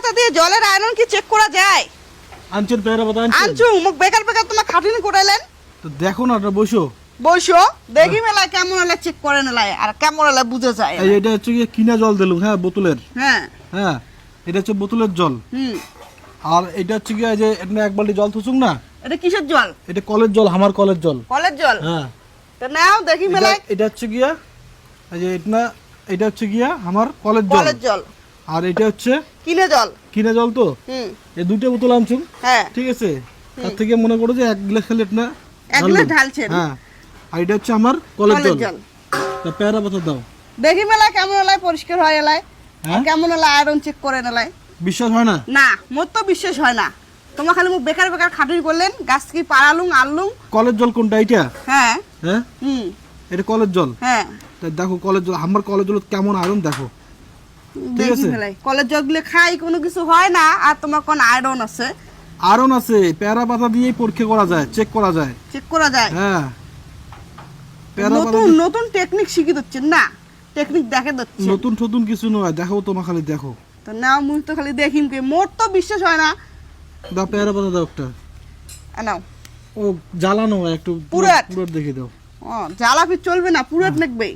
পাতা দিয়ে জলের আয়রন কি চেক করা যায়? আনছেন পেয়ারা পাতা আনছু মুখ বেকার বেকার তোমার খাটুনি করাইলেন। তো দেখো না ওটা বসো দেখি মেলায় কেমন হলে চেক করে নেলায় আর কেমন হলে বুঝে যায়। এই এটা হচ্ছে কি কিনা জল দিলুম, হ্যাঁ বোতলের। হ্যাঁ হ্যাঁ এটা হচ্ছে বোতলের জল। আর এটা হচ্ছে কি যে এটা এক বালতি জল থুসুং না, এটা কিসের জল? এটা কলের জল, আমার কলের জল। কলের জল? হ্যাঁ তো নাও দেখি মেলায়। এটা হচ্ছে গিয়া এই যে এটা হচ্ছে গিয়া আমার কলের জল। আর এটা হচ্ছে কিনা জল তো। এই দুইটা বোতল আনছুম। হ্যাঁ ঠিক আছে, তার থেকে মনে করো যে 1 গ্লাস খালি এটা এক গ্লাস ঢালছেন। হ্যাঁ আর এটা হচ্ছে আমার কলের জল। তা পেয়ারা পাতা দাও দেখি মেলায় কেমন হলে পরিষ্কার হয় এলায়, কেমন হলে আয়রন চেক করে নেলায়। বিশ্বাস হয় না? না মোর তো বিশ্বাস হয় না। তোমার খালি মুখ বেকার বেকার খাটুনি করলেন, গাছ কি পাড়ালুম আনলুম। কলের জল কোনটা এটা? হ্যাঁ হ্যাঁ এটা কলের জল। হ্যাঁ দেখো কলের জল, আমার কলের জল কেমন আয়রন দেখো। দেখি মেলায় কলের জলগুলো খাই কোনো কিছু হয় না, আর তোমার কোন আয়রন আছে? আয়রন আছে, পেয়ারা পাতা দিয়েই পরীক্ষা করা যায়, চেক করা যায়। হ্যাঁ নতুন টেকনিক শিখি দিচ্ছেন না, টেকনিক দেখে দিচ্ছেন। নতুন কিছু নয়, দেখো তোমার খালি দেখো। তো নাও মুই তো খালি দেখিম কে, মোর তো বিশ্বাস হয় না। দাও পেয়ারা পাতা দাও একটা। নাও ও জ্বালানো একটু পুরাট দেখে দাও। ও জ্বালাপি চলবে না, পুরাট লাগবে।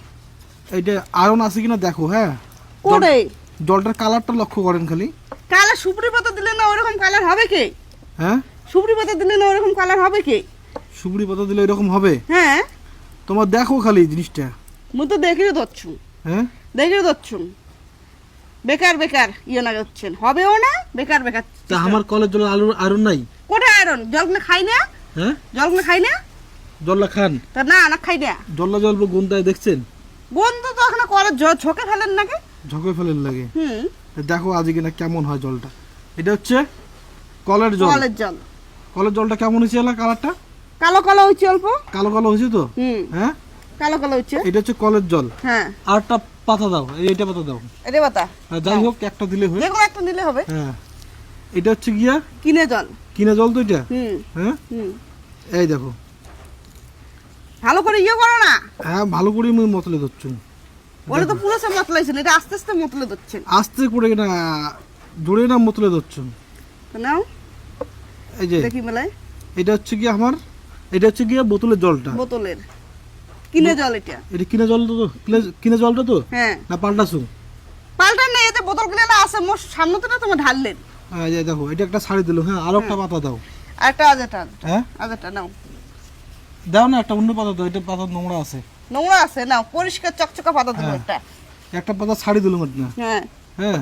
এইটা আয়রন আছে কিনা দেখো। হ্যাঁ কোরে জলটার কালারটা লক্ষ্য করেন খালি। কালার সুপুরি পাতা দিলে না ওরকম কালার হবে কি? হ্যাঁ সুপুরি পাতা দিলে না ওরকম কালার হবে কি? সুপুরি পাতা দিলে এরকম হবে? হ্যাঁ তোমার দেখো খালি জিনিসটা। মুই তো দেখিও দচ্ছু। হ্যাঁ দেখিও দচ্ছু, বেকার বেকার ইয়ে না যাচ্ছেন, হবেও না, বেকার বেকার। তা আমার কলের জল আয়রন নাই? কোথায় আয়রন? জলগুলো খাই না? হ্যাঁ জলগুলো খাই না? জলটা খান? তা না না খাই না। জল গন্ধায় দেখছেন? গন্ধ তো এখানে কলের জল ঝোঁকে ফেলেন নাকি? ঝোঁকে ফেলেন লাগে। দেখো আজকে না কেমন হয় জলটা। এটা হচ্ছে কলের জল। কলের জলটা কেমন হয়েছে এলা কালারটা? কালো কালো হয়েছে, অল্প কালো কালো হয়েছে তো। হ্যাঁ কালো কালো হয়েছে। এটা হচ্ছে কলের জল। হ্যাঁ আরটা পাতা দাও, এইটা পাতা দাও। এটা পাতা যাই হোক একটা দিলে হবে, যেকোনো একটা দিলে হবে। হ্যাঁ এটা হচ্ছে গিয়া কিনে জল তো এটা। হ্যাঁ এই দেখো ভালো করে ইয়ে করো না। হ্যাঁ ভালো করে আমি মতলে ধরছি। বলে তো পুরো সব মতলাইছেন, এটা আস্তে আস্তে মতলে ধরছেন। আস্তে করে না, জোরে না মতলে ধরছি। নাও এই যে দেখি মেলায়। এটা হচ্ছে কি আমার, এটা হচ্ছে গিয়া বোতলের জলটা। বোতলের কিনে জল এটা? এটা কিনে জল তো, কিনে জলটা তো। হ্যাঁ না পাল্টাছু? পাল্টান না, এতে বোতল কিনে না আছে মোর সামনে তো, না তোমার ঢাললেন। হ্যাঁ এই দেখো এটা একটা শাড়ি দিলো। হ্যাঁ আর একটা পাতা দাও। আরেকটা আজেটা। হ্যাঁ আজেটা নাও। দাও না একটা অন্য পাতা দাও, এটা পাতা নোংরা আছে। নোংরা আছে? নাও পরিষ্কার চকচকা পাতা দিলো একটা। একটা পাতা শাড়ি দিলো না। হ্যাঁ হ্যাঁ